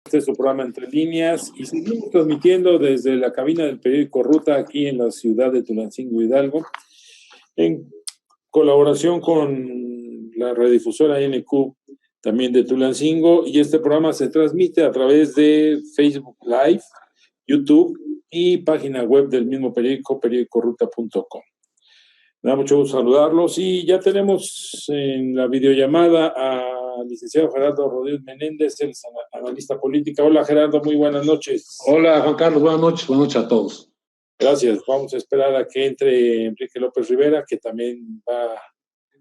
Este es su programa Entre Líneas y seguimos transmitiendo desde la cabina del periódico Ruta aquí en la ciudad de Tulancingo, Hidalgo, en colaboración con la radiodifusora NQ también de Tulancingo, y este programa se transmite a través de Facebook Live, YouTube y página web del mismo periódico, periodicoruta.com. Me da mucho gusto saludarlos y ya tenemos en la videollamada al licenciado Gerardo Rodríguez Menéndez, el analista política. Hola Gerardo, muy buenas noches. Hola Juan Carlos, buenas noches a todos. Gracias, vamos a esperar a que entre Enrique López Rivera, que también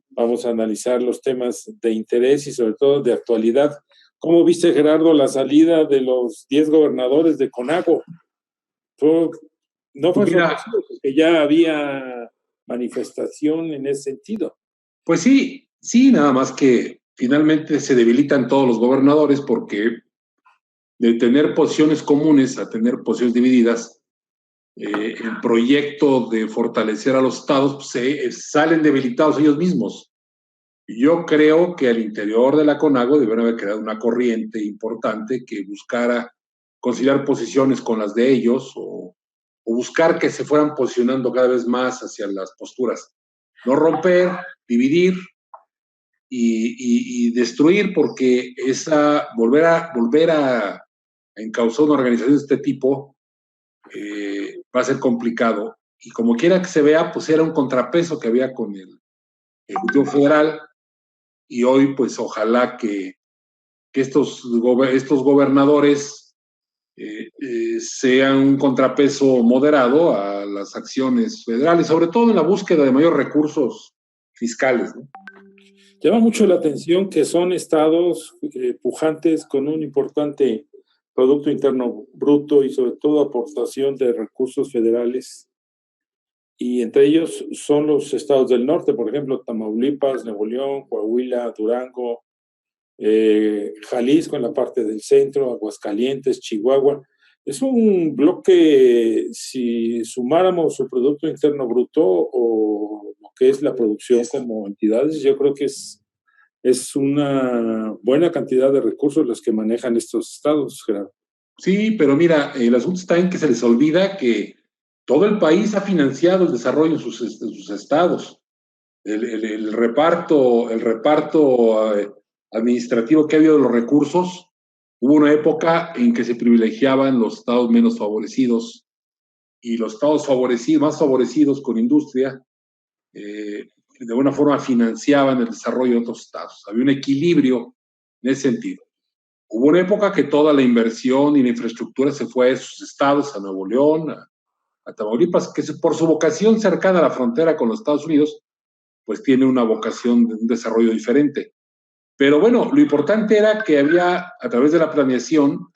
vamos a analizar los temas de interés y sobre todo de actualidad. ¿Cómo viste, Gerardo, la salida de los 10 gobernadores de CONAGO? No fue sorpresivo, porque ya había manifestación en ese sentido. Pues sí, nada más que finalmente se debilitan todos los gobernadores porque de tener posiciones comunes a tener posiciones divididas, el proyecto de fortalecer a los estados pues, salen debilitados ellos mismos. Yo creo que al interior de la CONAGO debieron haber creado una corriente importante que buscara conciliar posiciones con las de ellos o buscar que se fueran posicionando cada vez más hacia las posturas. No romper, dividir y destruir, porque volver a encauzar una organización de este tipo va a ser complicado. Y como quiera que se vea, pues era un contrapeso que había con el Ejecutivo Federal, y hoy pues ojalá que estos gobernadores sean un contrapeso moderado a las acciones federales, sobre todo en la búsqueda de mayores recursos fiscales, ¿no? Llama mucho la atención que son estados pujantes con un importante Producto Interno Bruto y sobre todo aportación de recursos federales, y entre ellos son los estados del norte, por ejemplo, Tamaulipas, Nuevo León, Coahuila, Durango, Jalisco en la parte del centro, Aguascalientes, Chihuahua. Es un bloque, si sumáramos su Producto Interno Bruto o lo que es la producción como entidades, yo creo que es una buena cantidad de recursos los que manejan estos estados, Gerardo. Sí, pero mira, el asunto está en que se les olvida que todo el país ha financiado el desarrollo en sus estados. El reparto administrativo que ha habido de los recursos, hubo una época en que se privilegiaban los estados menos favorecidos, y los estados más favorecidos con industria, de alguna forma financiaban el desarrollo de otros estados. Había un equilibrio en ese sentido. Hubo una época que toda la inversión y la infraestructura se fue a esos estados, a Nuevo León, a Tamaulipas, que por su vocación cercana a la frontera con los Estados Unidos, pues tiene una vocación de un desarrollo diferente. Pero bueno, lo importante era que a través de la planeación,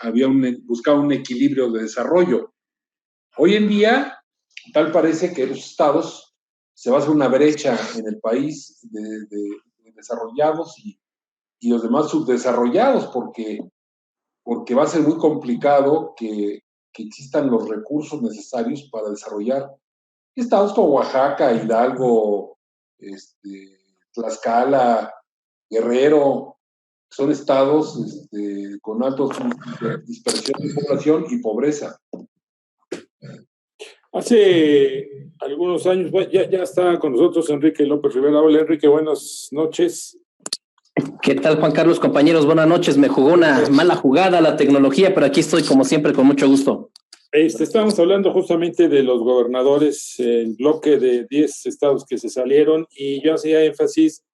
buscaba un equilibrio de desarrollo. Hoy en día, tal parece que los estados se va a hacer una brecha en el país de desarrollados y los demás subdesarrollados, porque va a ser muy complicado que existan los recursos necesarios para desarrollar estados como Oaxaca, Hidalgo, Tlaxcala, Guerrero. Son estados con altos dispersión de población y pobreza. Hace algunos años, ya está con nosotros Enrique López Rivera. Hola Enrique, buenas noches. ¿Qué tal, Juan Carlos, compañeros? Buenas noches. Me jugó una mala jugada la tecnología, pero aquí estoy como siempre con mucho gusto. Estábamos hablando justamente de los gobernadores, el bloque de 10 estados que se salieron, y yo hacía énfasis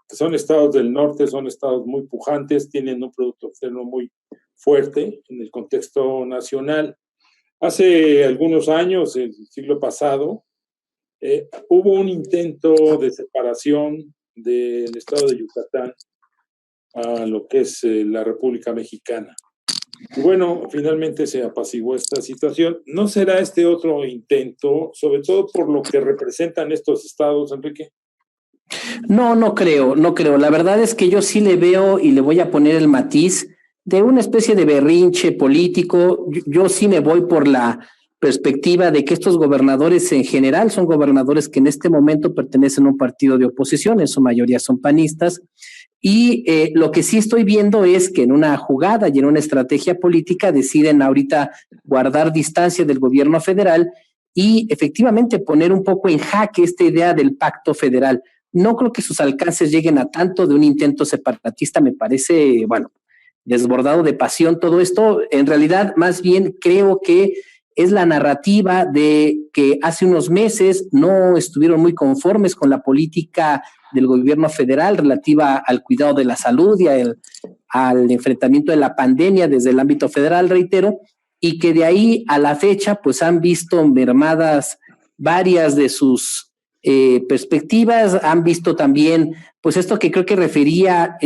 que son estados del norte, son estados muy pujantes, tienen un producto externo muy fuerte en el contexto nacional. Hace algunos años, el siglo pasado, hubo un intento de separación del estado de Yucatán a lo que es la República Mexicana. Y bueno, finalmente se apaciguó esta situación. ¿No será este otro intento, sobre todo por lo que representan estos estados, Enrique? No creo. La verdad es que yo sí le veo, y le voy a poner el matiz de una especie de berrinche político. Yo sí me voy por la perspectiva de que estos gobernadores en general son gobernadores que en este momento pertenecen a un partido de oposición, en su mayoría son panistas, Y lo que sí estoy viendo es que en una jugada y en una estrategia política deciden ahorita guardar distancia del gobierno federal y efectivamente poner un poco en jaque esta idea del pacto federal. No creo que sus alcances lleguen a tanto de un intento separatista, me parece, bueno, desbordado de pasión todo esto. En realidad, más bien creo que es la narrativa de que hace unos meses no estuvieron muy conformes con la política del gobierno federal relativa al cuidado de la salud y al enfrentamiento de la pandemia desde el ámbito federal, reitero, y que de ahí a la fecha pues han visto mermadas varias de sus perspectivas, han visto también pues esto que creo que refería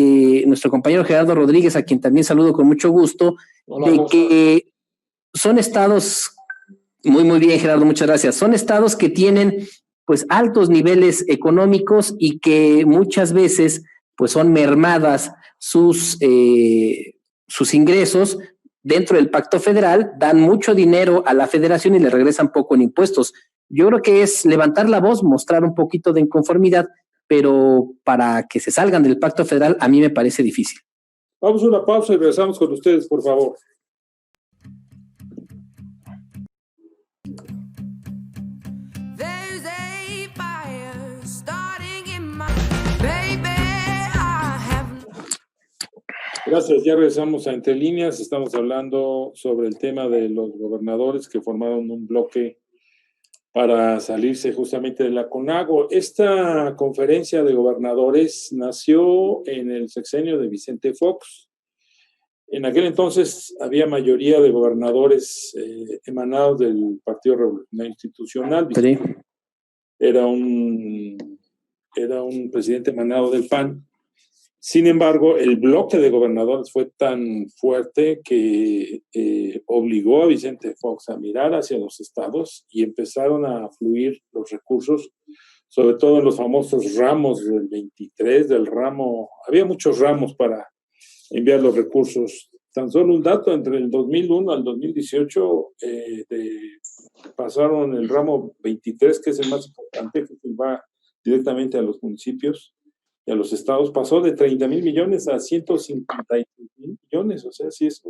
nuestro compañero Gerardo Rodríguez, a quien también saludo con mucho gusto, Hola, de que son estados, muy bien Gerardo, muchas gracias, son estados que tienen pues altos niveles económicos y que muchas veces pues son mermadas sus ingresos dentro del pacto federal, dan mucho dinero a la federación y le regresan poco en impuestos. Yo creo que es levantar la voz, mostrar un poquito de inconformidad, pero para que se salgan del pacto federal a mí me parece difícil. Vamos a una pausa y regresamos con ustedes, por favor. Gracias, ya regresamos a Entre Líneas. Estamos hablando sobre el tema de los gobernadores que formaron un bloque para salirse justamente de la CONAGO. Esta conferencia de gobernadores nació en el sexenio de Vicente Fox. En aquel entonces había mayoría de gobernadores emanados del Partido Revolucionario Institucional. Sí. Era un presidente emanado del PAN. Sin embargo, el bloque de gobernadores fue tan fuerte que obligó a Vicente Fox a mirar hacia los estados y empezaron a fluir los recursos, sobre todo en los famosos ramos del 23, del ramo. Había muchos ramos para enviar los recursos. Tan solo un dato, entre el 2001 al 2018 pasaron el ramo 23, que es el más importante, que va directamente a los municipios y a los estados, pasó de 30,000 millones a 150,000 millones, o sea, sí es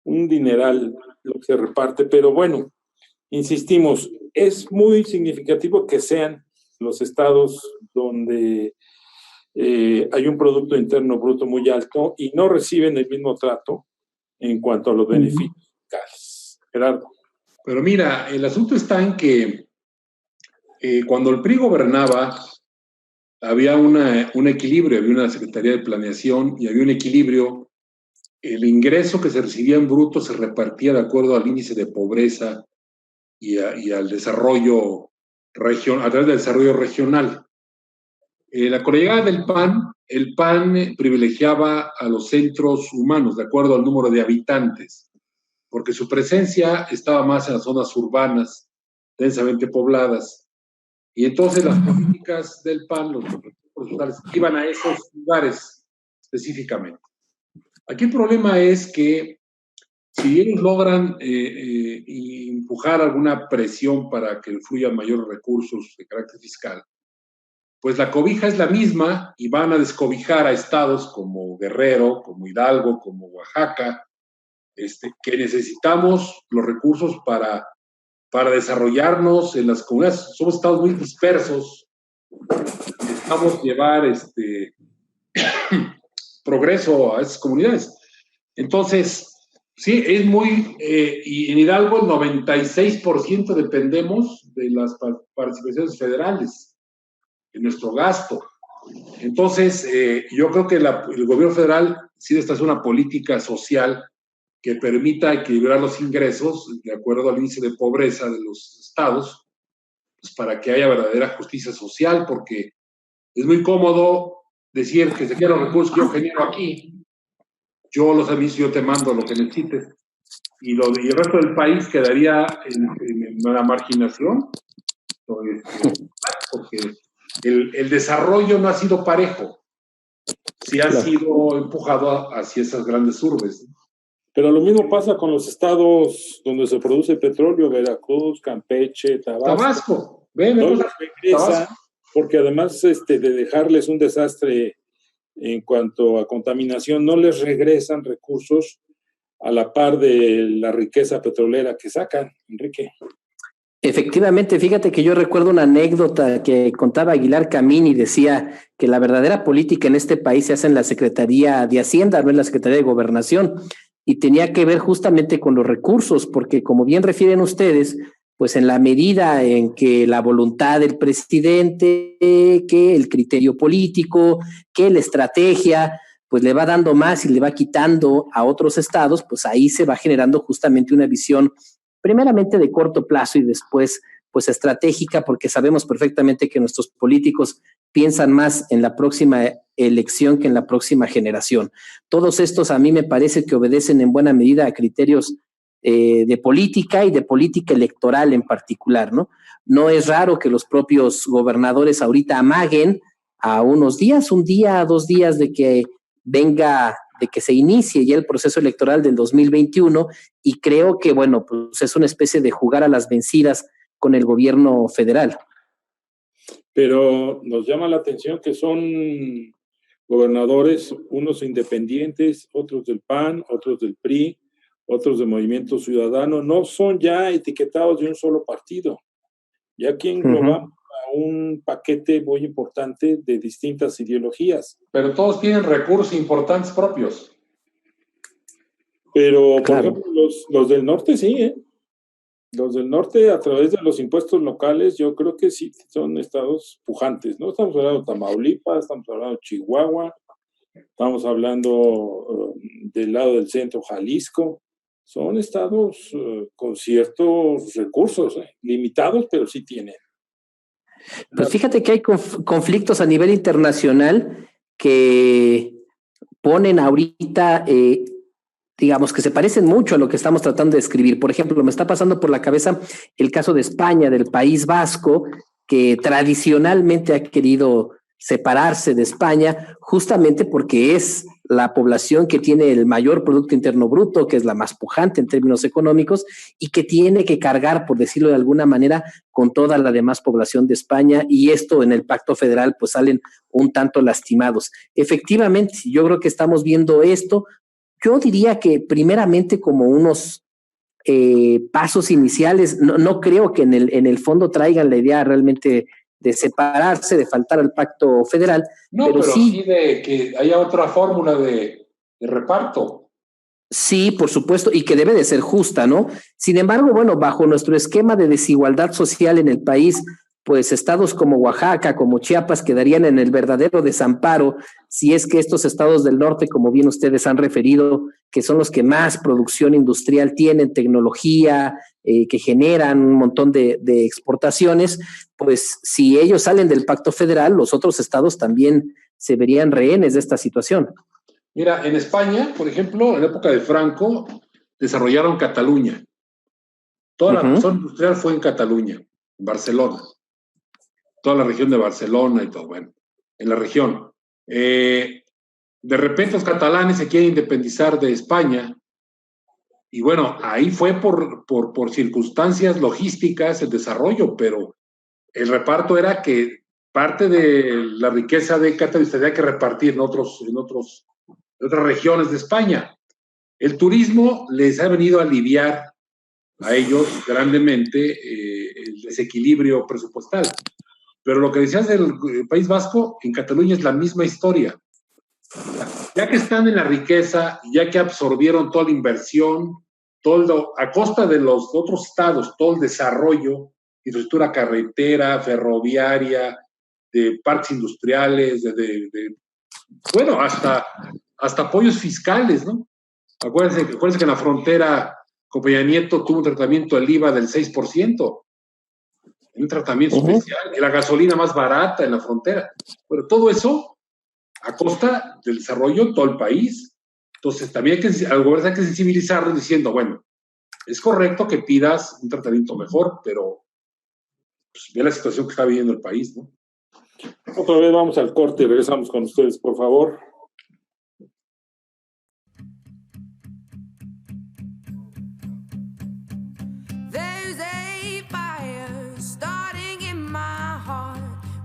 un dineral lo que se reparte, pero bueno, insistimos, es muy significativo que sean los estados donde hay un Producto Interno Bruto muy alto y no reciben el mismo trato en cuanto a los beneficios fiscales. Gerardo. Pero mira, el asunto está en que cuando el PRI gobernaba, había un equilibrio, había una Secretaría de Planeación y había un equilibrio. El ingreso que se recibía en bruto se repartía de acuerdo al índice de pobreza y al desarrollo a través del desarrollo regional. Con la llegada del PAN, el PAN privilegiaba a los centros humanos de acuerdo al número de habitantes, porque su presencia estaba más en las zonas urbanas, densamente pobladas. Y entonces las políticas del PAN, los recursos iban a esos lugares específicamente. Aquí el problema es que si ellos logran empujar alguna presión para que fluyan mayores recursos de carácter fiscal, pues la cobija es la misma y van a descobijar a estados como Guerrero, como Hidalgo, como Oaxaca, que necesitamos los recursos para desarrollarnos en las comunidades. Somos estados muy dispersos, necesitamos llevar progreso a esas comunidades. Entonces, sí, es muy... y en Hidalgo el 96% dependemos de las participaciones federales en nuestro gasto. Entonces, yo creo que el gobierno federal sí debe hacer una política social que permita equilibrar los ingresos de acuerdo al índice de pobreza de los estados, pues para que haya verdadera justicia social, porque es muy cómodo decir que se quieran los recursos que yo genero aquí, yo los administro, yo te mando lo que necesites, y el resto del país quedaría en la marginación, porque el desarrollo no ha sido parejo, sí ha sido empujado hacia esas grandes urbes. Pero lo mismo pasa con los estados donde se produce petróleo, Veracruz, Campeche, Tabasco. No les regresa, porque además de dejarles un desastre en cuanto a contaminación, no les regresan recursos a la par de la riqueza petrolera que sacan, Enrique. Efectivamente, fíjate que yo recuerdo una anécdota que contaba Aguilar Camín y decía que la verdadera política en este país se hace en la Secretaría de Hacienda, no en la Secretaría de Gobernación, y tenía que ver justamente con los recursos, porque como bien refieren ustedes, pues en la medida en que la voluntad del presidente, que el criterio político, que la estrategia, pues le va dando más y le va quitando a otros estados, pues ahí se va generando justamente una visión primeramente de corto plazo y después pues estratégica, porque sabemos perfectamente que nuestros políticos piensan más en la próxima elección que en la próxima generación. Todos estos a mí me parece que obedecen en buena medida a criterios de política y de política electoral en particular, ¿no? No es raro que los propios gobernadores ahorita amaguen a unos días, un día, 2 días de que venga, de que se inicie ya el proceso electoral del 2021, y creo que, bueno, pues es una especie de jugar a las vencidas con el gobierno federal. Pero nos llama la atención que son gobernadores, unos independientes, otros del PAN, otros del PRI, otros del Movimiento Ciudadano, no son ya etiquetados de un solo partido. Y aquí englobamos a un paquete muy importante de distintas ideologías. Pero todos tienen recursos importantes propios. Pero, por ejemplo, los del norte sí, ¿eh? Los del norte, a través de los impuestos locales, yo creo que sí son estados pujantes, ¿no? Estamos hablando de Tamaulipas, estamos hablando de Chihuahua, estamos hablando del lado del centro, Jalisco. Son estados con ciertos recursos, limitados, pero sí tienen. Pues fíjate que hay conflictos a nivel internacional que ponen ahorita, digamos, que se parecen mucho a lo que estamos tratando de describir. Por ejemplo, me está pasando por la cabeza el caso de España, del País Vasco, que tradicionalmente ha querido separarse de España justamente porque es la población que tiene el mayor Producto Interno Bruto, que es la más pujante en términos económicos y que tiene que cargar, por decirlo de alguna manera, con toda la demás población de España, y esto en el Pacto Federal pues salen un tanto lastimados. Efectivamente, yo creo que estamos viendo esto. Yo diría que primeramente como unos pasos iniciales, no creo que en el fondo traigan la idea realmente de separarse, de faltar al pacto federal. No, pero sí de que haya otra fórmula de reparto. Sí, por supuesto, y que debe de ser justa, ¿no? Sin embargo, bueno, bajo nuestro esquema de desigualdad social en el país, pues estados como Oaxaca, como Chiapas, quedarían en el verdadero desamparo si es que estos estados del norte, como bien ustedes han referido, que son los que más producción industrial tienen, tecnología, que generan un montón de exportaciones, pues si ellos salen del pacto federal, los otros estados también se verían rehenes de esta situación. Mira, en España, por ejemplo, en la época de Franco, desarrollaron Cataluña. Toda la producción industrial fue en Cataluña, en Barcelona. Toda la región de Barcelona y todo, bueno, en la región. De repente los catalanes se quieren independizar de España, y bueno, ahí fue por circunstancias logísticas el desarrollo, pero el reparto era que parte de la riqueza de Cataluña se tenía que repartir en otras regiones de España. El turismo les ha venido a aliviar a ellos grandemente el desequilibrio presupuestal. Pero lo que decías del País Vasco, en Cataluña es la misma historia. Ya que están en la riqueza, ya que absorbieron toda la inversión, a costa de los otros estados, todo el desarrollo, infraestructura carretera, ferroviaria, de parques industriales, bueno, hasta apoyos fiscales, ¿no? Acuérdense que en la frontera con Peña Nieto tuvo un tratamiento del IVA del 6%. Un tratamiento especial, la gasolina más barata en la frontera. Bueno, todo eso a costa del desarrollo de todo el país. Entonces, también al gobierno hay que sensibilizarlo diciendo, bueno, es correcto que pidas un tratamiento mejor, pero pues, ve la situación que está viviendo el país, ¿no? Otra vez vamos al corte y regresamos con ustedes, por favor.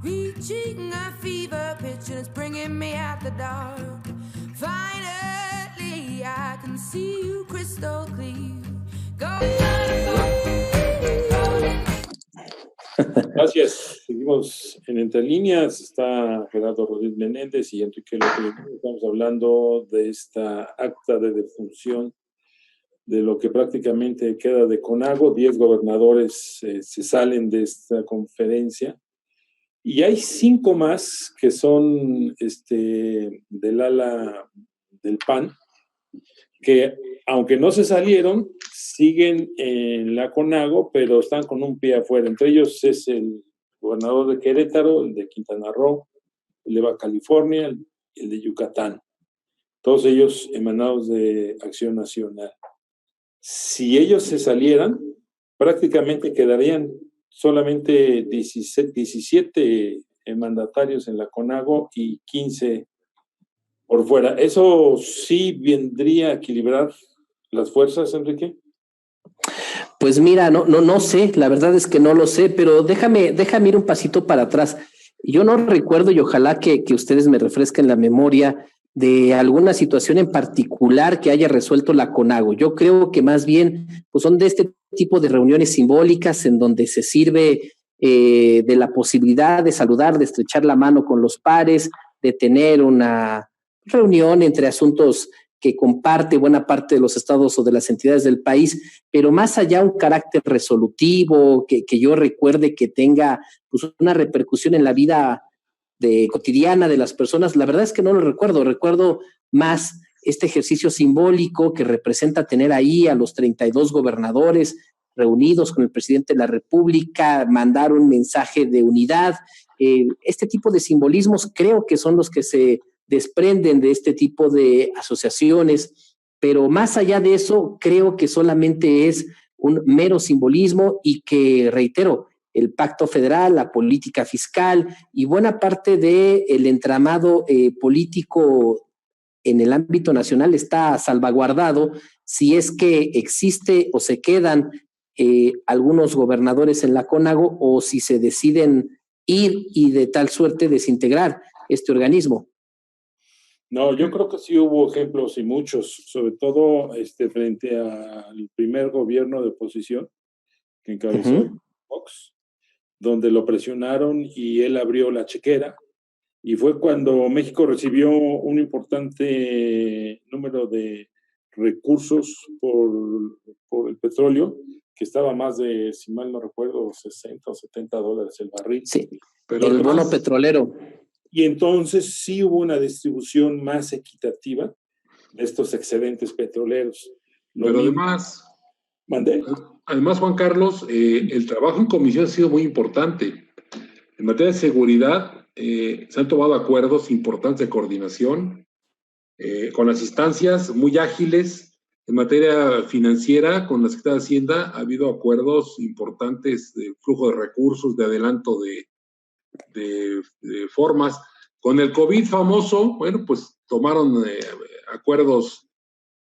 Reaching a fever pitch and it's bringing me out the dark. Finally, I can see you crystal clear. Gracias. Seguimos en Entre Líneas. Está Gerardo Rodríguez Menéndez y Enrique López. Estamos hablando de esta acta de defunción, de lo que prácticamente queda de CONAGO. 10 gobernadores se salen de esta conferencia. Y hay 5 más que son del ala del PAN, que aunque no se salieron, siguen en la CONAGO, pero están con un pie afuera. Entre ellos es el gobernador de Querétaro, el de Quintana Roo, el de Baja California, el de Yucatán. Todos ellos emanados de Acción Nacional. Si ellos se salieran, prácticamente quedarían solamente 17 mandatarios en la CONAGO y 15 por fuera. ¿Eso sí vendría a equilibrar las fuerzas, Enrique? Pues mira, no sé, la verdad es que no lo sé, pero déjame ir un pasito para atrás. Yo no recuerdo, y ojalá que ustedes me refresquen la memoria, de alguna situación en particular que haya resuelto la CONAGO. Yo creo que más bien pues son de este tipo de reuniones simbólicas en donde se sirve de la posibilidad de saludar, de estrechar la mano con los pares, de tener una reunión entre asuntos que comparte buena parte de los estados o de las entidades del país, pero más allá un carácter resolutivo, que yo recuerde que tenga pues, una repercusión en la vida cotidiana de las personas, la verdad es que no lo recuerdo más este ejercicio simbólico que representa tener ahí a los 32 gobernadores reunidos con el presidente de la República, mandar un mensaje de unidad. Este tipo de simbolismos creo que son los que se desprenden de este tipo de asociaciones, pero más allá de eso, creo que solamente es un mero simbolismo y que, reitero, el pacto federal, la política fiscal y buena parte del entramado político en el ámbito nacional está salvaguardado si es que existe o se quedan algunos gobernadores en la CONAGO o si se deciden ir y de tal suerte desintegrar este organismo. No, yo creo que sí hubo ejemplos y muchos, sobre todo frente al primer gobierno de oposición que encabezó Fox, donde lo presionaron y él abrió la chequera, y fue cuando México recibió un importante número de recursos por el petróleo, que estaba más de, si mal no recuerdo, $60 o $70 el barril. Sí, pero el bono petrolero. Y entonces sí hubo una distribución más equitativa de estos excedentes petroleros. Pero además... ¿Mandé? Además, Juan Carlos, el trabajo en comisión ha sido muy importante. En materia de seguridad, se han tomado acuerdos importantes de coordinación con las instancias muy ágiles. En materia financiera, con la Secretaría de Hacienda, ha habido acuerdos importantes de flujo de recursos, de adelanto de formas. Con el COVID famoso, bueno, pues tomaron acuerdos,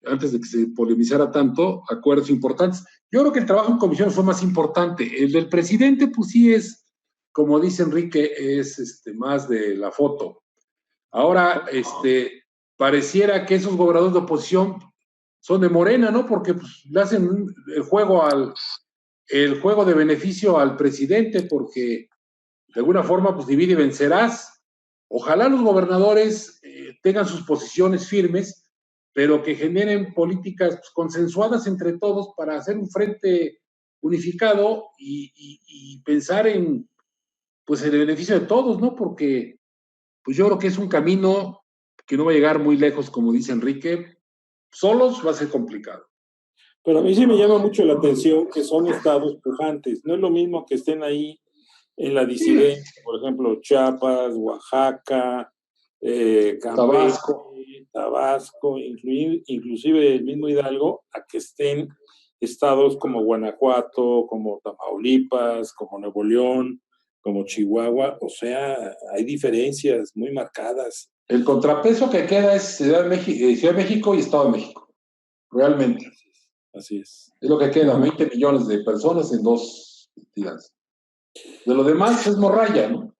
antes de que se polemizara tanto, acuerdos importantes. Yo creo que el trabajo en comisión fue más importante. El del presidente, pues sí es, como dice Enrique, es más de la foto. Ahora, pareciera que esos gobernadores de oposición son de Morena, ¿no? Porque pues, le hacen el juego de beneficio al presidente, porque de alguna forma, pues divide y vencerás. Ojalá los gobernadores tengan sus posiciones firmes, pero que generen políticas pues, consensuadas entre todos para hacer un frente unificado y pensar en pues el beneficio de todos, ¿no? Porque pues yo creo que es un camino que no va a llegar muy lejos, como dice Enrique. Solos va a ser complicado. Pero a mí sí me llama mucho la atención que son estados pujantes. No es lo mismo que estén ahí en la disidencia, por ejemplo, Chiapas, Oaxaca, Tabasco, inclusive el mismo Hidalgo, a que estén estados como Guanajuato, como Tamaulipas, como Nuevo León, como Chihuahua. O sea, hay diferencias muy marcadas. El contrapeso que queda es Ciudad de México y Estado de México, realmente. Así es. Es lo que queda, 20 millones de personas en 2 entidades. De lo demás es morralla, ¿no?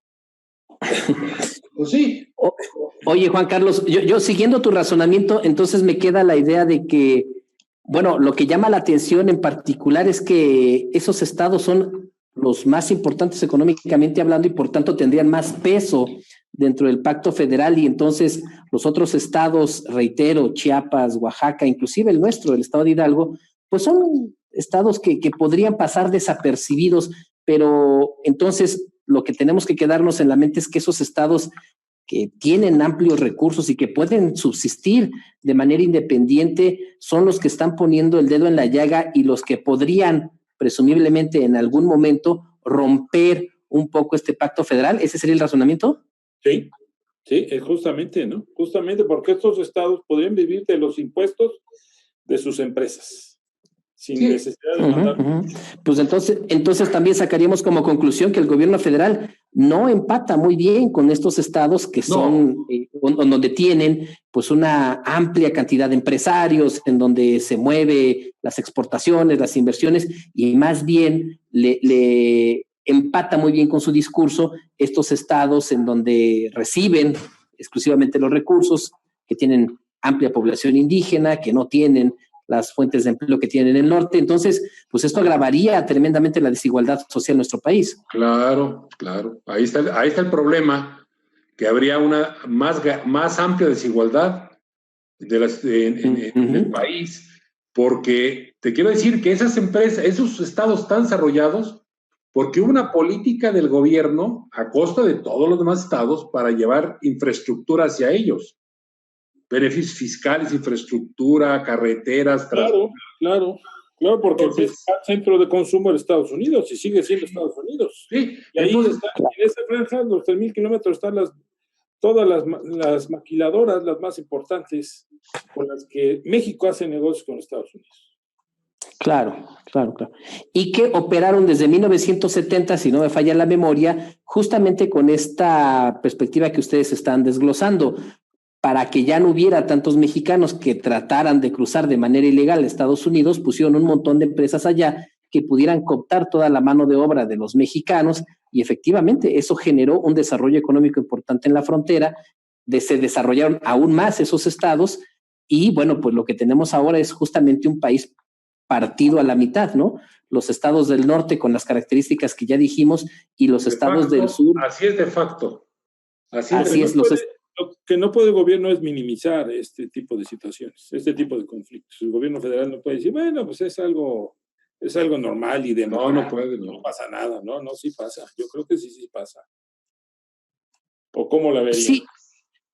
Pues sí. Oye, Juan Carlos, yo siguiendo tu razonamiento, entonces me queda la idea de que, bueno, lo que llama la atención en particular es que esos estados son los más importantes económicamente hablando y por tanto tendrían más peso dentro del pacto federal y entonces los otros estados, reitero, Chiapas, Oaxaca, inclusive el nuestro, el estado de Hidalgo, pues son estados que podrían pasar desapercibidos, pero entonces lo que tenemos que quedarnos en la mente es que esos estados que tienen amplios recursos y que pueden subsistir de manera independiente, son los que están poniendo el dedo en la llaga y los que podrían, presumiblemente en algún momento, romper un poco este pacto federal. ¿Ese sería el razonamiento? Sí, sí, es justamente, ¿no? Justamente porque estos estados podrían vivir de los impuestos de sus empresas, sin Sí. necesidad de mandar. Pues entonces también sacaríamos como conclusión que el gobierno federal no empata muy bien con estos estados que son, donde tienen pues una amplia cantidad de empresarios, en donde se mueve las exportaciones, las inversiones, y más bien le empata muy bien con su discurso estos estados en donde reciben exclusivamente los recursos, que tienen amplia población indígena, que no tienen las fuentes de empleo que tienen en el norte. Entonces, pues esto agravaría tremendamente la desigualdad social en nuestro país. Claro, claro. Ahí está el problema, que habría una más amplia desigualdad en el país, porque te quiero decir que esas empresas, esos estados están desarrollados porque hubo una política del gobierno a costa de todos los demás estados para llevar infraestructura hacia ellos. Beneficios fiscales, infraestructura, carreteras, Claro, porque entonces, es el centro de consumo de Estados Unidos y sigue siendo Estados Unidos. Sí, y ahí está, en esa franja, los 3,000 kilómetros, están todas las maquiladoras, las más importantes, con las que México hace negocios con Estados Unidos. Claro. Y que operaron desde 1970, si no me falla la memoria, justamente con esta perspectiva que ustedes están desglosando, para que ya no hubiera tantos mexicanos que trataran de cruzar de manera ilegal a Estados Unidos, pusieron un montón de empresas allá que pudieran cooptar toda la mano de obra de los mexicanos y efectivamente eso generó un desarrollo económico importante en la frontera, se desarrollaron aún más esos estados y bueno, pues lo que tenemos ahora es justamente un país partido a la mitad, ¿no? Los estados del norte con las características que ya dijimos y los estados del sur. Así es de facto. Así es. Lo que no puede el gobierno es minimizar este tipo de situaciones, este tipo de conflictos. El gobierno federal no puede decir, bueno, pues es algo normal y democrático. No pasa nada, ¿no? No, sí pasa. Yo creo que sí pasa. ¿O cómo la vería?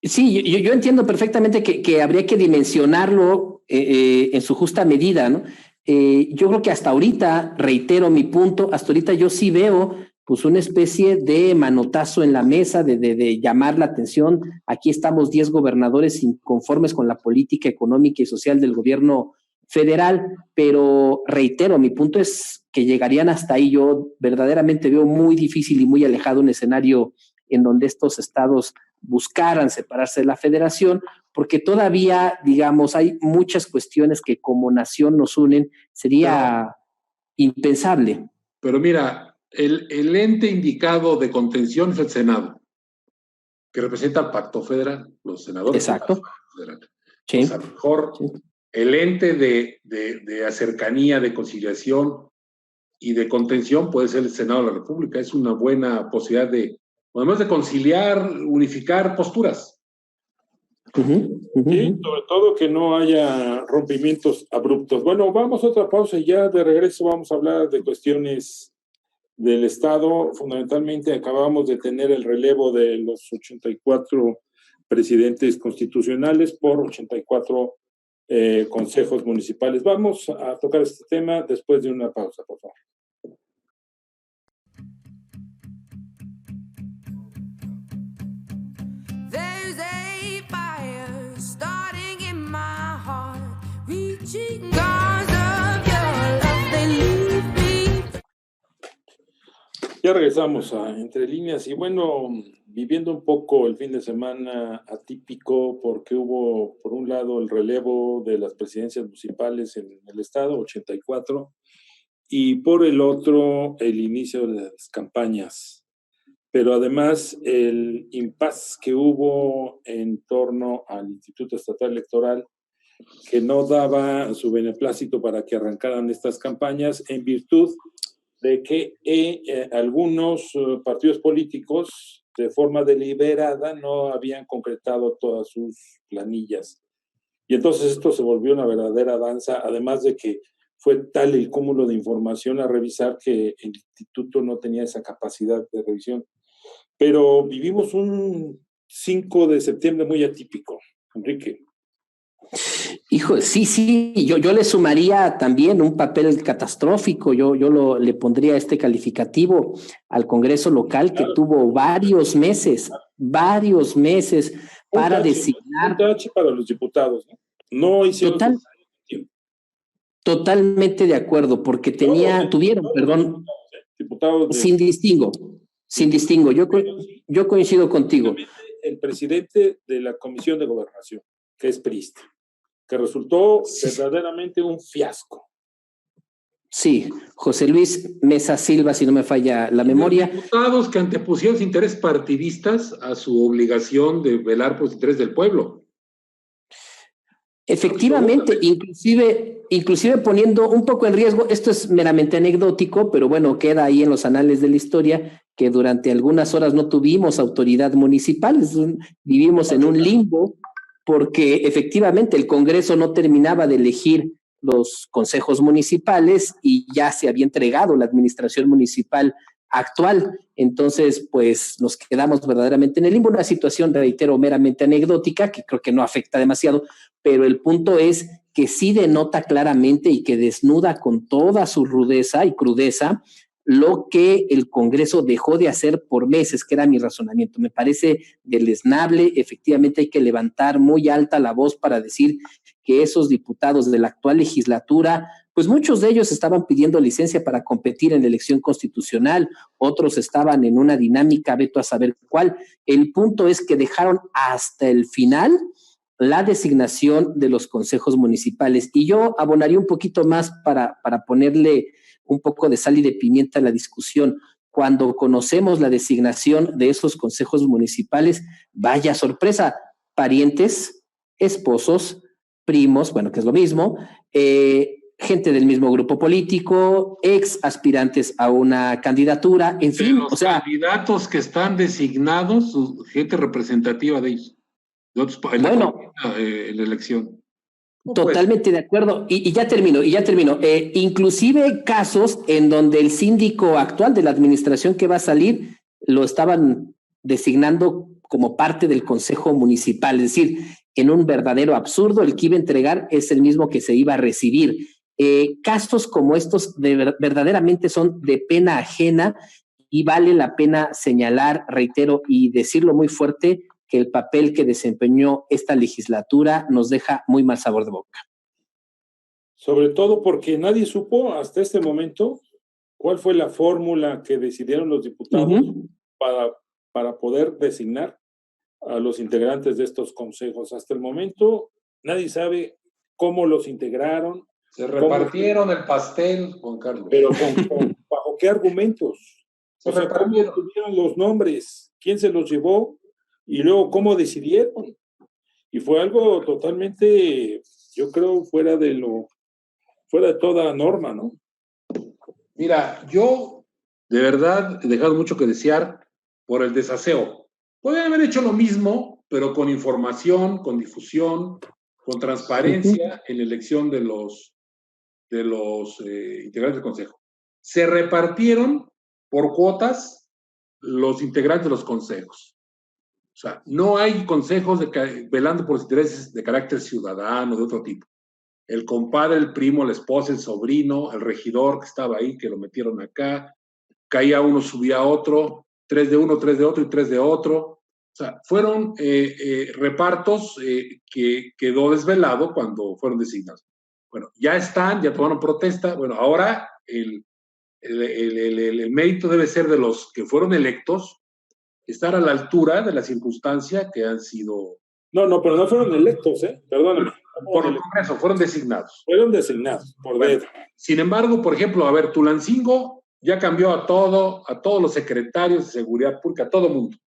Sí, yo entiendo perfectamente que habría que dimensionarlo en su justa medida, ¿no? Yo creo que hasta ahorita, reitero mi punto, hasta ahorita yo sí veo pues una especie de manotazo en la mesa, de llamar la atención. Aquí estamos 10 gobernadores inconformes con la política económica y social del gobierno federal, pero reitero, mi punto es que llegarían hasta ahí. Yo verdaderamente veo muy difícil y muy alejado un escenario en donde estos estados buscaran separarse de la federación, porque todavía, digamos, hay muchas cuestiones que como nación nos unen, sería impensable. Pero mira, el ente indicado de contención es el Senado, que representa al Pacto Federal, los senadores. Exacto. Del Pacto Federal. Sí. Pues a lo mejor el ente de cercanía, de conciliación y de contención puede ser el Senado de la República. Es una buena posibilidad además de conciliar, unificar posturas. Sí, sobre todo que no haya rompimientos abruptos. Bueno, vamos a otra pausa y ya de regreso vamos a hablar de cuestiones del Estado. Fundamentalmente acabamos de tener el relevo de los 84 presidentes constitucionales por 84 consejos municipales. Vamos a tocar este tema después de una pausa, por favor. There's a fire starting in my heart, reaching cause of your love, they leave me. Ya regresamos a Entre Líneas y bueno, viviendo un poco el fin de semana atípico porque hubo por un lado el relevo de las presidencias municipales en el estado, 84, y por el otro el inicio de las campañas. pero además el impasse que hubo en torno al Instituto Estatal Electoral, que no daba su beneplácito para que arrancaran estas campañas en virtud de que algunos partidos políticos de forma deliberada no habían concretado todas sus planillas. Y entonces esto se volvió una verdadera danza, además de que fue tal el cúmulo de información a revisar que el instituto no tenía esa capacidad de revisión. Pero vivimos un 5 de septiembre muy atípico, Enrique. Hijo, sí, yo le sumaría también un papel catastrófico, le pondría este calificativo al Congreso local que tuvo varios meses para designar. Un tache para los diputados, ¿no? No hicieron totalmente de acuerdo, porque tuvieron, diputados sin distingo. Yo coincido contigo. El presidente de la Comisión de Gobernación, que es priista, que resultó verdaderamente un fiasco. Sí, José Luis Mesa Silva, si no me falla la memoria. Diputados que antepusieron los intereses partidistas a su obligación de velar por los intereses del pueblo. Efectivamente, inclusive poniendo un poco en riesgo, esto es meramente anecdótico, pero bueno, queda ahí en los anales de la historia, que durante algunas horas no tuvimos autoridad municipal, vivimos en un limbo, porque efectivamente el Congreso no terminaba de elegir los consejos municipales y ya se había entregado la administración municipal actual. Entonces, pues nos quedamos verdaderamente en el limbo, una situación, reitero, meramente anecdótica, que creo que no afecta demasiado, pero el punto es que sí denota claramente y que desnuda con toda su rudeza y crudeza lo que el Congreso dejó de hacer por meses, que era mi razonamiento. Me parece deleznable, efectivamente hay que levantar muy alta la voz para decir que esos diputados de la actual legislatura, pues muchos de ellos estaban pidiendo licencia para competir en la elección constitucional, otros estaban en una dinámica, veto a saber cuál. El punto es que dejaron hasta el final la designación de los consejos municipales. Y yo abonaría un poquito más para ponerle un poco de sal y de pimienta a la discusión. Cuando conocemos la designación de esos consejos municipales, vaya sorpresa, parientes, esposos, primos, bueno, que es lo mismo, gente del mismo grupo político, ex aspirantes a una candidatura, en fin. Los candidatos que están designados, gente representativa de ellos. En la elección. Totalmente de acuerdo. Y ya termino. Inclusive casos en donde el síndico actual de la administración que va a salir lo estaban designando como parte del consejo municipal. Es decir, en un verdadero absurdo, el que iba a entregar es el mismo que se iba a recibir. Casos como estos verdaderamente son de pena ajena y vale la pena señalar, reitero, y decirlo muy fuerte, que el papel que desempeñó esta legislatura nos deja muy mal sabor de boca. Sobre todo porque nadie supo hasta este momento cuál fue la fórmula que decidieron los diputados para poder designar a los integrantes de estos consejos. Hasta el momento nadie sabe cómo los integraron. Se repartieron el pastel, Juan Carlos. Pero ¿bajo qué argumentos? ¿Cómo tuvieron los nombres? ¿Quién se los llevó? Y luego, ¿cómo decidieron? Y fue algo totalmente, yo creo, fuera de toda norma, ¿no? Mira, yo de verdad he dejado mucho que desear por el desaseo. Podrían haber hecho lo mismo, pero con información, con difusión, con transparencia en la elección de los integrantes del Consejo. Se repartieron por cuotas los integrantes de los consejos. O sea, no hay consejos velando por los intereses de carácter ciudadano, de otro tipo. El compadre, el primo, la esposa, el sobrino, el regidor que estaba ahí, que lo metieron acá, caía uno, subía otro, 3 de uno, 3 de otro y 3 de otro. O sea, fueron repartos que quedó desvelado cuando fueron designados. Bueno, ya tomaron protesta. Bueno, ahora el mérito debe ser de los que fueron electos, estar a la altura de la circunstancia que han sido... No, pero no fueron electos, perdóname. Por el Congreso, fueron designados. Fueron designados por dentro. Sin embargo, por ejemplo, a ver, Tulancingo ya cambió a todos los secretarios de seguridad pública, a todo mundo.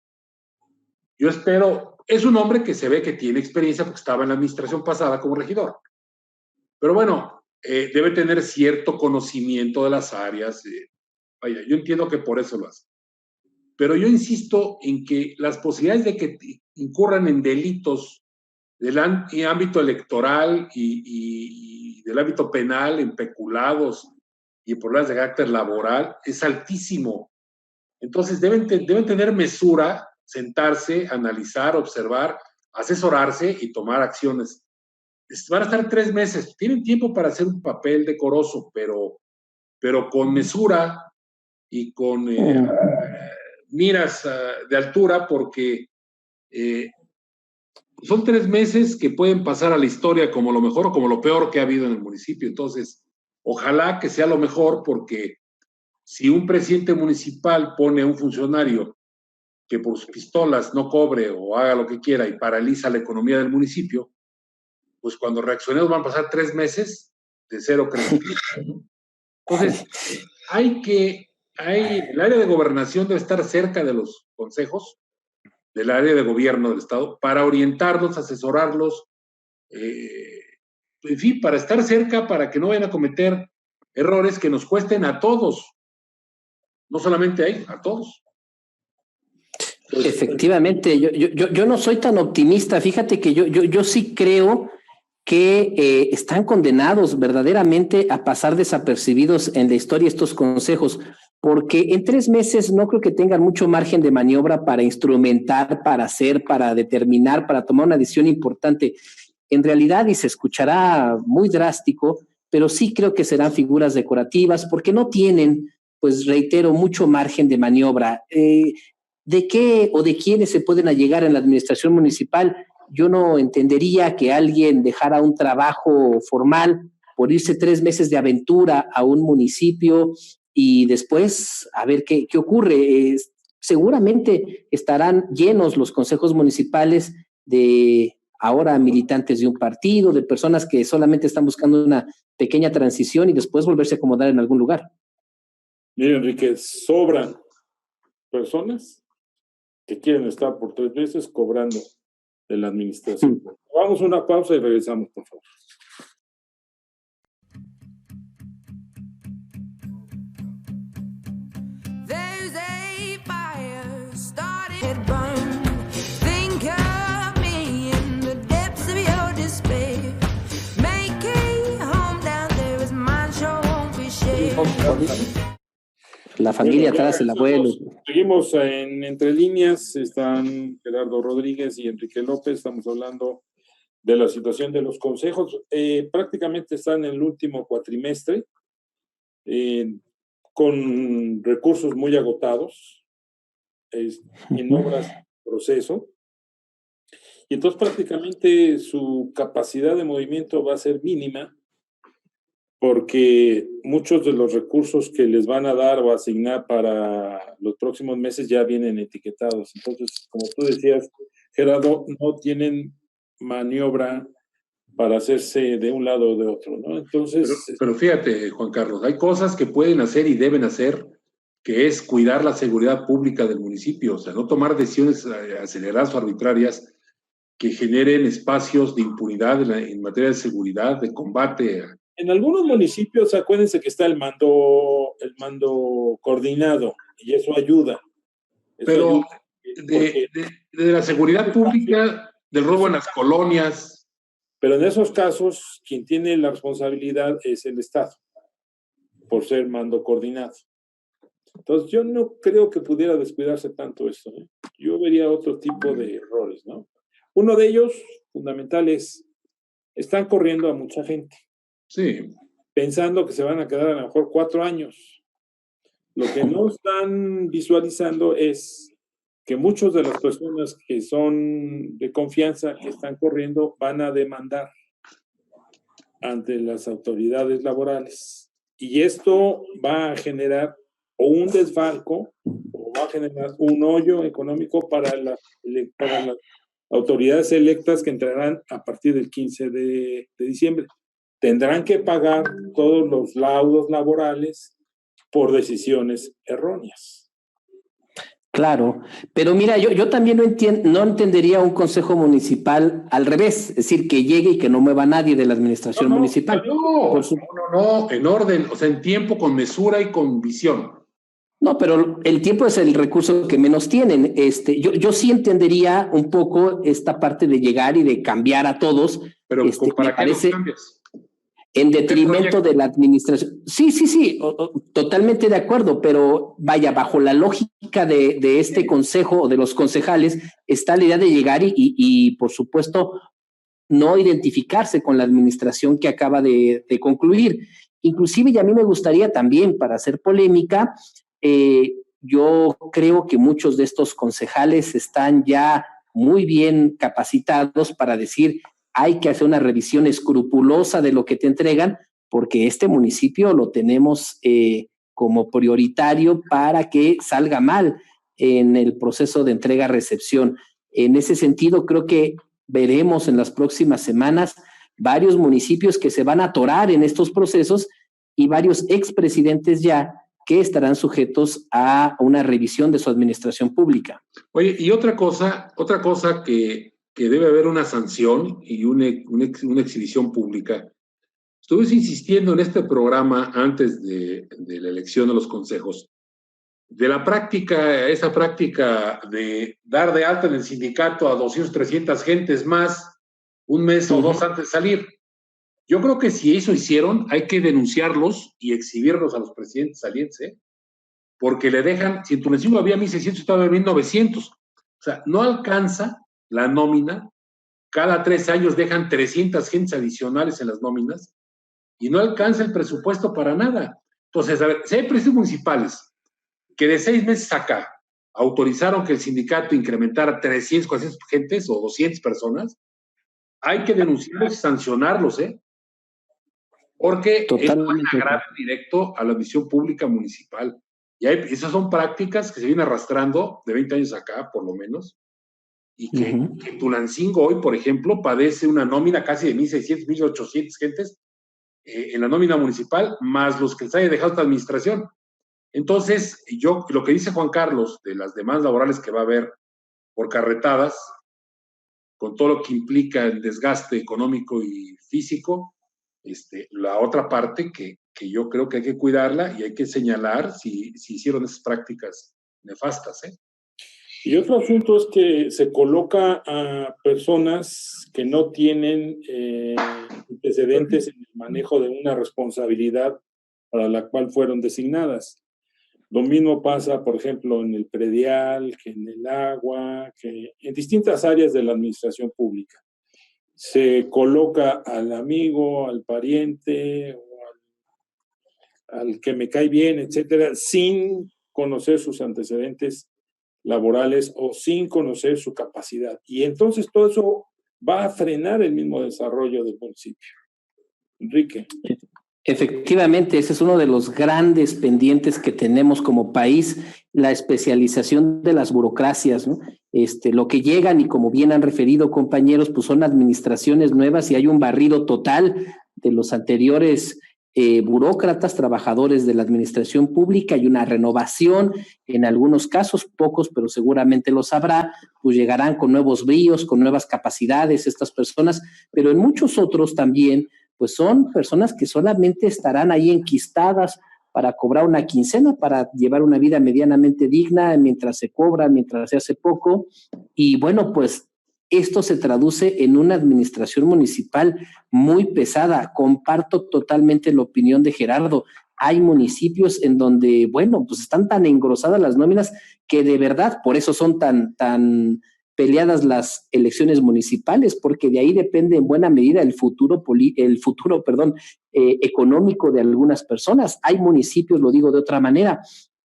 Yo espero, es un hombre que se ve que tiene experiencia porque estaba en la administración pasada como regidor. Pero bueno, debe tener cierto conocimiento de las áreas. Vaya, yo entiendo que por eso lo hace. Pero yo insisto en que las posibilidades de que incurran en delitos del ámbito electoral y del ámbito penal, en peculados y problemas de carácter laboral, es altísimo. Entonces deben tener mesura, sentarse, analizar, observar, asesorarse y tomar acciones. Van a estar 3 meses, tienen tiempo para hacer un papel decoroso, pero con mesura y con miras de altura, porque son 3 meses que pueden pasar a la historia como lo mejor o como lo peor que ha habido en el municipio. Entonces, ojalá que sea lo mejor, porque si un presidente municipal pone a un funcionario que por sus pistolas no cobre o haga lo que quiera y paraliza la economía del municipio, pues cuando reaccionemos van a pasar 3 meses de cero crecimiento. Entonces, el área de gobernación debe estar cerca de los consejos, del área de gobierno del Estado, para orientarlos, asesorarlos, en fin, para estar cerca, para que no vayan a cometer errores que nos cuesten a todos, no solamente a ellos, a todos. Efectivamente, yo no soy tan optimista. Fíjate que yo sí creo que están condenados verdaderamente a pasar desapercibidos en la historia estos consejos, porque en 3 meses no creo que tengan mucho margen de maniobra para instrumentar, para hacer, para determinar, para tomar una decisión importante. En realidad, y se escuchará muy drástico, pero sí creo que serán figuras decorativas, porque no tienen, pues reitero, mucho margen de maniobra. ¿De qué o de quiénes se pueden allegar en la administración municipal? Yo no entendería que alguien dejara un trabajo formal por irse 3 meses de aventura a un municipio y después a ver qué ocurre. Seguramente estarán llenos los consejos municipales de ahora militantes de un partido, de personas que solamente están buscando una pequeña transición y después volverse a acomodar en algún lugar. Mira, Enrique, sobran personas que quieren estar por 3 meses cobrando de la administración. Vamos a una pausa y regresamos, por favor. There's a fire starting to burn. Think of me in the depths of your despair. Make a home down there as mine sure won't be shared. La familia atrás, el abuelo. Seguimos en Entre Líneas, están Gerardo Rodríguez y Enrique López, estamos hablando de la situación de los consejos. Prácticamente están en el último cuatrimestre, con recursos muy agotados, en obras en proceso, y entonces prácticamente su capacidad de movimiento va a ser mínima, porque muchos de los recursos que les van a dar o asignar para los próximos meses ya vienen etiquetados. Entonces, como tú decías, Gerardo, no tienen maniobra para hacerse de un lado o de otro, ¿no? Entonces... Pero fíjate, Juan Carlos, hay cosas que pueden hacer y deben hacer, que es cuidar la seguridad pública del municipio, o sea, no tomar decisiones aceleradas o arbitrarias que generen espacios de impunidad en materia de seguridad, de combate. En algunos municipios, acuérdense que está el mando coordinado, y eso ayuda. Pero de la seguridad pública, del robo en las colonias. Pero en esos casos, quien tiene la responsabilidad es el Estado, por ser mando coordinado. Entonces, yo no creo que pudiera descuidarse tanto esto, ¿eh? Yo vería otro tipo de errores, ¿no? Uno de ellos, fundamental, es, están corriendo a mucha gente. Sí. Pensando que se van a quedar a lo mejor 4 años. Lo que no están visualizando es que muchas de las personas que son de confianza, que están corriendo, van a demandar ante las autoridades laborales. Y esto va a generar o un desfalco o va a generar un hoyo económico para las autoridades electas que entrarán a partir del 15 de diciembre. Tendrán que pagar todos los laudos laborales por decisiones erróneas. Claro, pero mira, yo también no entendería un consejo municipal al revés, es decir, que llegue y que no mueva a nadie de la administración municipal. No, en orden, o sea, en tiempo, con mesura y con visión. No, pero el tiempo es el recurso que menos tienen. Yo sí entendería un poco esta parte de llegar y de cambiar a todos. Pero ¿para qué los cambias? En detrimento de la administración. Sí, totalmente de acuerdo, pero vaya, bajo la lógica de este consejo o de los concejales está la idea de llegar y por supuesto, no identificarse con la administración que acaba de concluir. Inclusive, y a mí me gustaría también, para hacer polémica, yo creo que muchos de estos concejales están ya muy bien capacitados para decir hay que hacer una revisión escrupulosa de lo que te entregan, porque este municipio lo tenemos como prioritario para que salga mal en el proceso de entrega-recepción. En ese sentido, creo que veremos en las próximas semanas varios municipios que se van a atorar en estos procesos y varios expresidentes ya que estarán sujetos a una revisión de su administración pública. Oye, y otra cosa que debe haber una sanción y una exhibición pública. Estuve insistiendo en este programa antes de la elección de los consejos, de esa práctica de dar de alta en el sindicato a 200, 300 gentes más un mes o dos antes de salir. Yo creo que si eso hicieron, hay que denunciarlos y exhibirlos a los presidentes salientes, porque le dejan, si en Tunecino había 1,600, estaba en 1,900. O sea, no alcanza la nómina, cada 3 años dejan 300 gentes adicionales en las nóminas y no alcanza el presupuesto para nada. Entonces, a ver, si hay presidentes municipales que de 6 meses acá autorizaron que el sindicato incrementara 300, 400 gentes o 200 personas, hay que denunciarlos y sancionarlos, porque es un agravio directo a la visión pública municipal. Y esas son prácticas que se vienen arrastrando de 20 años acá, por lo menos, y que Tulancingo hoy, por ejemplo, padece una nómina casi de 1,600, 1,800 gentes en la nómina municipal, más los que les haya dejado esta administración. Entonces, lo que dice Juan Carlos de las demandas laborales que va a haber por carretadas, con todo lo que implica el desgaste económico y físico, la otra parte que yo creo que hay que cuidarla y hay que señalar si hicieron esas prácticas nefastas. Y otro asunto es que se coloca a personas que no tienen antecedentes en el manejo de una responsabilidad para la cual fueron designadas. Lo mismo pasa, por ejemplo, en el predial, que en el agua, que en distintas áreas de la administración pública. Se coloca al amigo, al pariente, o al que me cae bien, etcétera, sin conocer sus antecedentes laborales o sin conocer su capacidad. Y entonces todo eso va a frenar el mismo desarrollo del municipio. Enrique. Efectivamente, ese es uno de los grandes pendientes que tenemos como país, la especialización de las burocracias, ¿no? Lo que llegan, y como bien han referido compañeros, pues son administraciones nuevas y hay un barrido total de los anteriores burócratas, trabajadores de la administración pública, y una renovación, en algunos casos, pocos, pero seguramente los habrá, pues llegarán con nuevos bríos, con nuevas capacidades estas personas, pero en muchos otros también, pues son personas que solamente estarán ahí enquistadas para cobrar una quincena, para llevar una vida medianamente digna mientras se cobra, mientras se hace poco, y bueno, pues esto se traduce en una administración municipal muy pesada. Comparto totalmente la opinión de Gerardo. Hay municipios en donde, bueno, pues están tan engrosadas las nóminas que de verdad, por eso son tan peleadas las elecciones municipales, porque de ahí depende en buena medida el futuro económico de algunas personas. Hay municipios, lo digo de otra manera,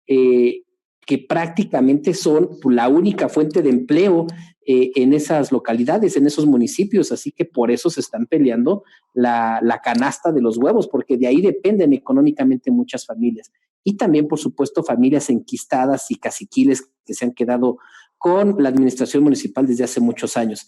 que prácticamente son la única fuente de empleo en esas localidades, en esos municipios, así que por eso se están peleando la canasta de los huevos, porque de ahí dependen económicamente muchas familias. Y también, por supuesto, familias enquistadas y caciquiles que se han quedado con la administración municipal desde hace muchos años.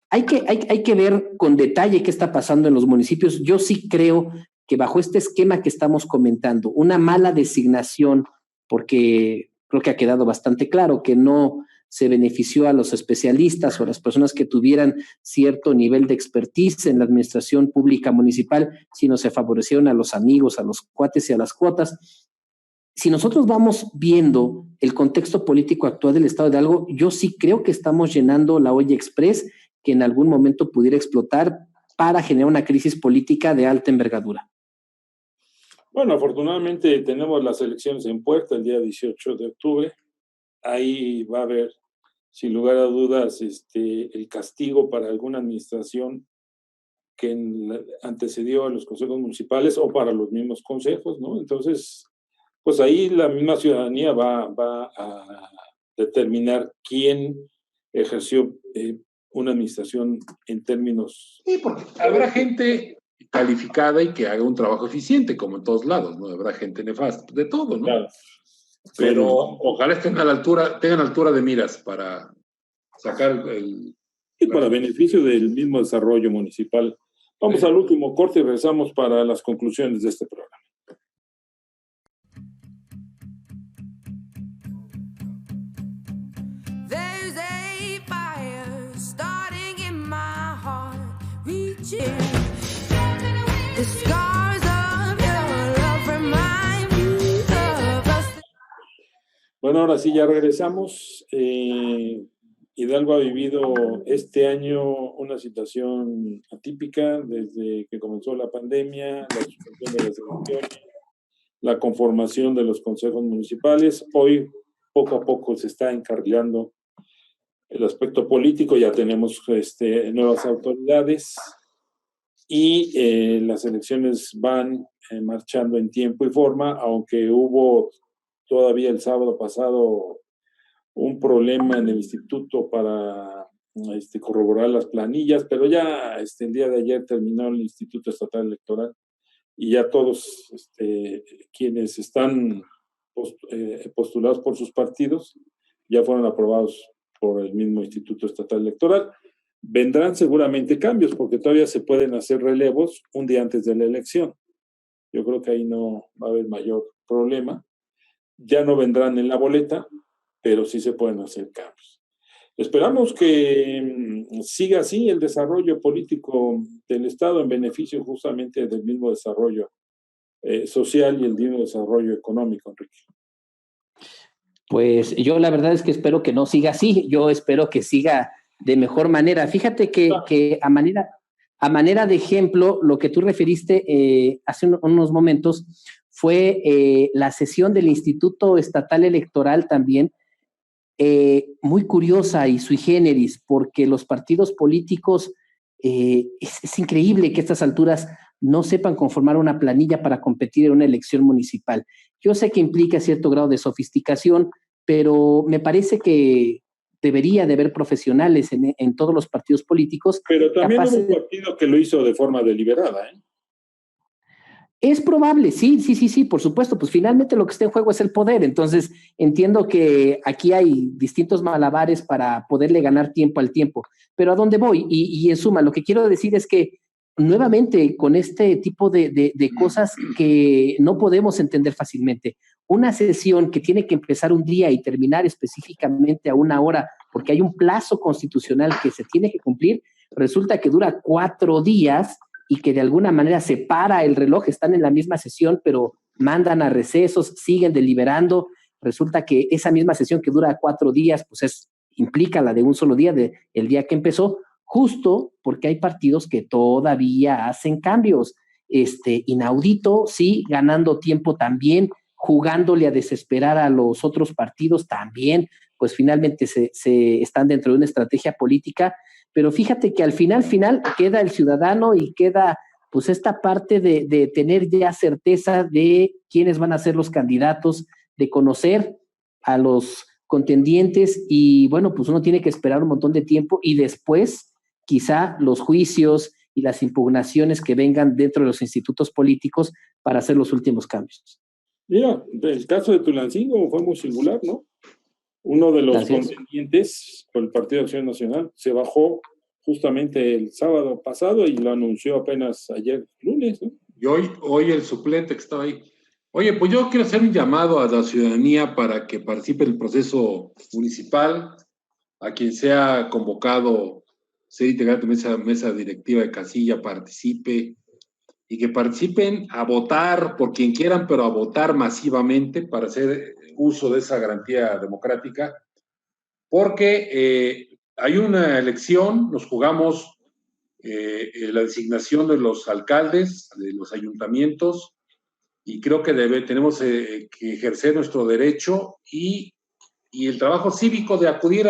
Hay que ver con detalle qué está pasando en los municipios. Yo sí creo que bajo este esquema que estamos comentando, una mala designación, porque creo que ha quedado bastante claro que no se benefició a los especialistas o a las personas que tuvieran cierto nivel de expertise en la administración pública municipal, sino se favorecieron a los amigos, a los cuates y a las cuotas. Si nosotros vamos viendo el contexto político actual del estado de Hidalgo, yo sí creo que estamos llenando la olla express que en algún momento pudiera explotar para generar una crisis política de alta envergadura. Bueno, afortunadamente tenemos las elecciones en puerta el día 18 de octubre. Ahí va a haber, sin lugar a dudas, el castigo para alguna administración que antecedió a los consejos municipales o para los mismos consejos, ¿no? Entonces, pues ahí la misma ciudadanía va a determinar quién ejerció una administración en términos... Sí, porque habrá gente calificada y que haga un trabajo eficiente, como en todos lados, ¿no? Habrá gente nefasta, de todo, ¿no? Claro. Pero ojalá estén tengan altura de miras para sacar el... Y para beneficio del mismo desarrollo municipal. Vamos al último corte y regresamos para las conclusiones de este programa. There's a fire starting in my heart, reaching. The scars of your love remind me of us. Bueno, ahora sí, ya regresamos. Hidalgo ha vivido este año una situación atípica desde que comenzó la pandemia, la suspensión de las elecciones, la conformación de los consejos municipales. Hoy, poco a poco, se está encarrilando el aspecto político, ya tenemos nuevas autoridades y las elecciones van marchando en tiempo y forma, aunque hubo todavía el sábado pasado un problema en el instituto para corroborar las planillas, pero ya el día de ayer terminó el Instituto Estatal Electoral y ya todos quienes están postulados por sus partidos ya fueron aprobados por el mismo Instituto Estatal Electoral. Vendrán seguramente cambios porque todavía se pueden hacer relevos un día antes de la elección. Yo creo que ahí no va a haber mayor problema. Ya no vendrán en la boleta, pero sí se pueden hacer cambios. Esperamos que siga así el desarrollo político del Estado en beneficio justamente del mismo desarrollo social y el mismo desarrollo económico, Enrique. Pues yo la verdad es que espero que no siga así, yo espero que siga de mejor manera. Fíjate que a manera de ejemplo, lo que tú referiste hace unos momentos fue la sesión del Instituto Estatal Electoral también, muy curiosa y sui generis, porque los partidos políticos, es increíble que a estas alturas no sepan conformar una planilla para competir en una elección municipal. Yo sé que implica cierto grado de sofisticación, pero me parece que debería de haber profesionales en todos los partidos políticos. Pero también hubo un partido que lo hizo de forma deliberada, ¿eh? Es probable, sí, por supuesto, pues finalmente lo que está en juego es el poder, entonces entiendo que aquí hay distintos malabares para poderle ganar tiempo al tiempo, pero ¿a dónde voy? Y en suma, lo que quiero decir es que nuevamente con este tipo de cosas que no podemos entender fácilmente, una sesión que tiene que empezar un día y terminar específicamente a una hora, porque hay un plazo constitucional que se tiene que cumplir, resulta que dura 4 días y que de alguna manera se para el reloj, están en la misma sesión, pero mandan a recesos, siguen deliberando. Resulta que esa misma sesión que dura 4 días, pues implica la de un solo día, el día que empezó, justo porque hay partidos que todavía hacen cambios. Inaudito, sí, ganando tiempo también, jugándole a desesperar a los otros partidos también, pues finalmente se están dentro de una estrategia política. Pero fíjate que al final queda el ciudadano y queda pues esta parte de tener ya certeza de quiénes van a ser los candidatos, de conocer a los contendientes y bueno, pues uno tiene que esperar un montón de tiempo y después quizá los juicios y las impugnaciones que vengan dentro de los institutos políticos para hacer los últimos cambios. Mira, el caso de Tulancingo fue muy singular, ¿no? Uno de los contendientes por el Partido de Acción Nacional se bajó justamente el sábado pasado y lo anunció apenas ayer lunes, ¿no? Y hoy el suplente que estaba ahí. Oye, pues yo quiero hacer un llamado a la ciudadanía para que participe en el proceso municipal, a quien sea convocado, ser integrante de mesa directiva de casilla, participe, y que participen a votar por quien quieran, pero a votar masivamente para hacer uso de esa garantía democrática, porque hay una elección, nos jugamos la designación de los alcaldes, de los ayuntamientos, y creo que tenemos que ejercer nuestro derecho y el trabajo cívico de acudir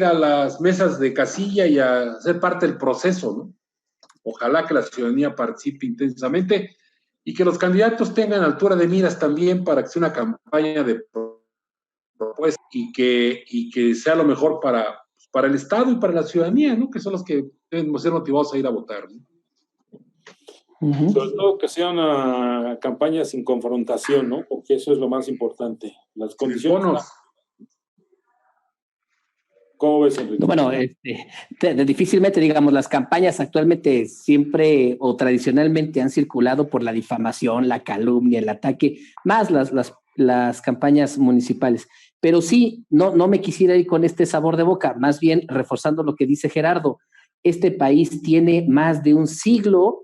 a las mesas de casilla y a ser parte del proceso, ¿no? Ojalá que la ciudadanía participe intensamente y que los candidatos tengan altura de miras también para que sea una campaña de propuestas y que sea lo mejor para el Estado y para la ciudadanía, ¿no? Que son los que deben ser motivados a ir a votar, ¿no? Sobre todo que sea una campaña sin confrontación, ¿no? Porque eso es lo más importante. Las condiciones. ¿Cómo ves, Enrique? Bueno, difícilmente, digamos, las campañas actualmente siempre o tradicionalmente han circulado por la difamación, la calumnia, el ataque, más las campañas municipales. Pero sí, no me quisiera ir con este sabor de boca, más bien reforzando lo que dice Gerardo. Este país tiene más de un siglo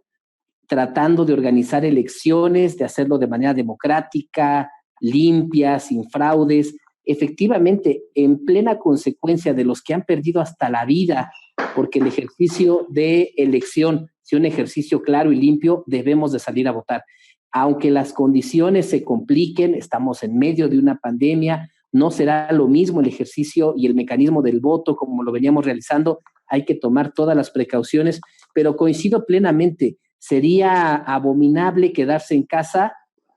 tratando de organizar elecciones, de hacerlo de manera democrática, limpia, sin fraudes. Efectivamente, en plena consecuencia de los que han perdido hasta la vida, porque el ejercicio de elección sea un ejercicio claro y limpio, debemos de salir a votar. Aunque las condiciones se compliquen, estamos en medio de una pandemia, no será lo mismo el ejercicio y el mecanismo del voto como lo veníamos realizando, hay que tomar todas las precauciones, pero coincido plenamente, sería abominable quedarse en casa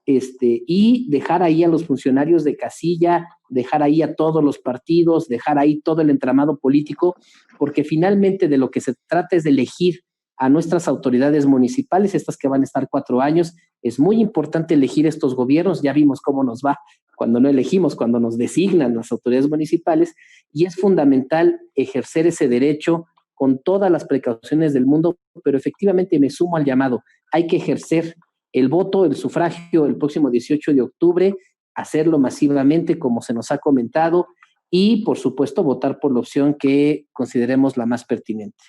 y dejar ahí a los funcionarios de casilla, dejar ahí a todos los partidos, dejar ahí todo el entramado político, porque finalmente de lo que se trata es de elegir a nuestras autoridades municipales, estas que van a estar 4 años. Es muy importante elegir estos gobiernos, ya vimos cómo nos va cuando no elegimos, cuando nos designan las autoridades municipales, y es fundamental ejercer ese derecho con todas las precauciones del mundo, pero efectivamente me sumo al llamado, hay que ejercer el voto, el sufragio el próximo 18 de octubre, hacerlo masivamente como se nos ha comentado y, por supuesto, votar por la opción que consideremos la más pertinente.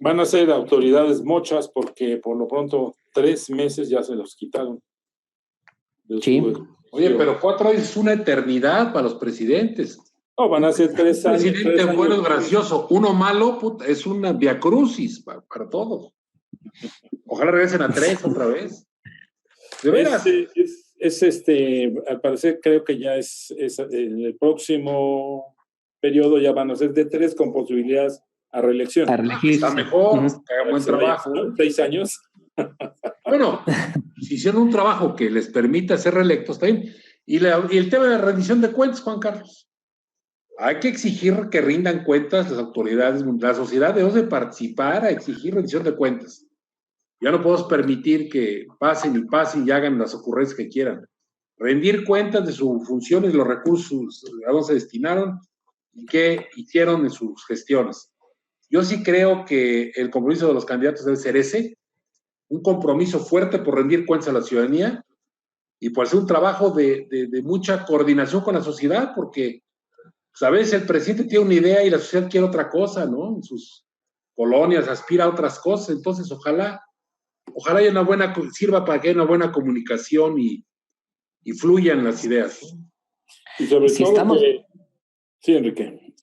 Van a ser autoridades mochas porque por lo pronto 3 meses ya se los quitaron. Sí. Oye, pero 4 años es una eternidad para los presidentes. No, van a ser 3 años. Un presidente bueno es gracioso, uno malo puta, es una viacrucis para todos. Ojalá regresen a 3 otra vez. De veras. Al parecer creo que ya es en el próximo periodo ya van a ser de 3 con posibilidades a reelección. Está mejor, que hagan buen trabajo. 6 años. Bueno, si hicieron un trabajo que les permita ser reelectos, está bien. Y el tema de la rendición de cuentas, Juan Carlos. Hay que exigir que rindan cuentas las autoridades, la sociedad debe de participar a exigir rendición de cuentas. Ya no podemos permitir que pasen y hagan las ocurrencias que quieran. Rendir cuentas de sus funciones, los recursos, a dónde se destinaron y qué hicieron en sus gestiones. Yo sí creo que el compromiso de los candidatos debe ser ese, un compromiso fuerte por rendir cuentas a la ciudadanía y por hacer un trabajo de mucha coordinación con la sociedad, porque pues, a veces el presidente tiene una idea y la sociedad quiere otra cosa, ¿no? En sus colonias aspira a otras cosas, entonces ojalá haya sirva para que haya una buena comunicación y fluyan las ideas. Y sobre todo sí, Enrique.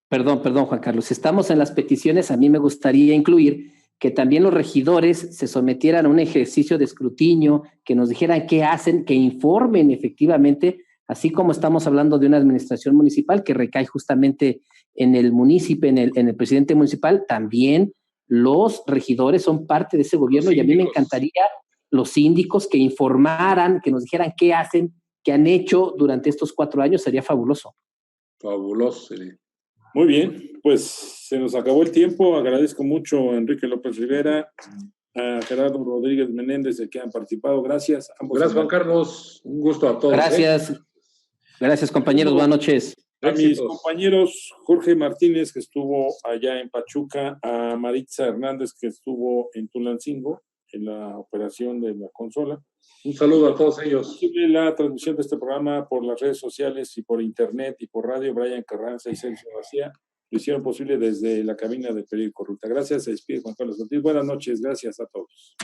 Perdón, Juan Carlos. Si estamos en las peticiones, a mí me gustaría incluir que también los regidores se sometieran a un ejercicio de escrutinio, que nos dijeran qué hacen, que informen efectivamente, así como estamos hablando de una administración municipal que recae justamente en el municipio, en el presidente municipal, también los regidores son parte de ese gobierno y a mí me encantaría los síndicos que informaran, que nos dijeran qué hacen, qué han hecho durante estos 4 años, sería fabuloso. Fabuloso. Muy bien, pues se nos acabó el tiempo. Agradezco mucho a Enrique López Rivera, a Gerardo Rodríguez Menéndez, de que han participado. Gracias. Gracias, Juan Carlos. Un gusto a todos. Gracias. Gracias, compañeros. Buenas noches. A mis compañeros Jorge Martínez, que estuvo allá en Pachuca, a Maritza Hernández, que estuvo en Tulancingo, en la operación de la consola. Un saludo a todos ellos. Posible la transmisión de este programa por las redes sociales y por internet y por radio. Brian Carranza y Sergio García lo hicieron posible desde la cabina del periódico Ruta. Gracias, se despide Juan Carlos Ortiz. Buenas noches, gracias a todos.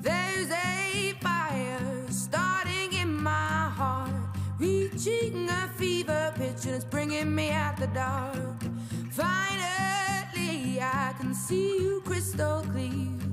There's a fire starting in my heart, reaching a fever pitch and it's bringing me out the dark. Finally, I can see you crystal clear.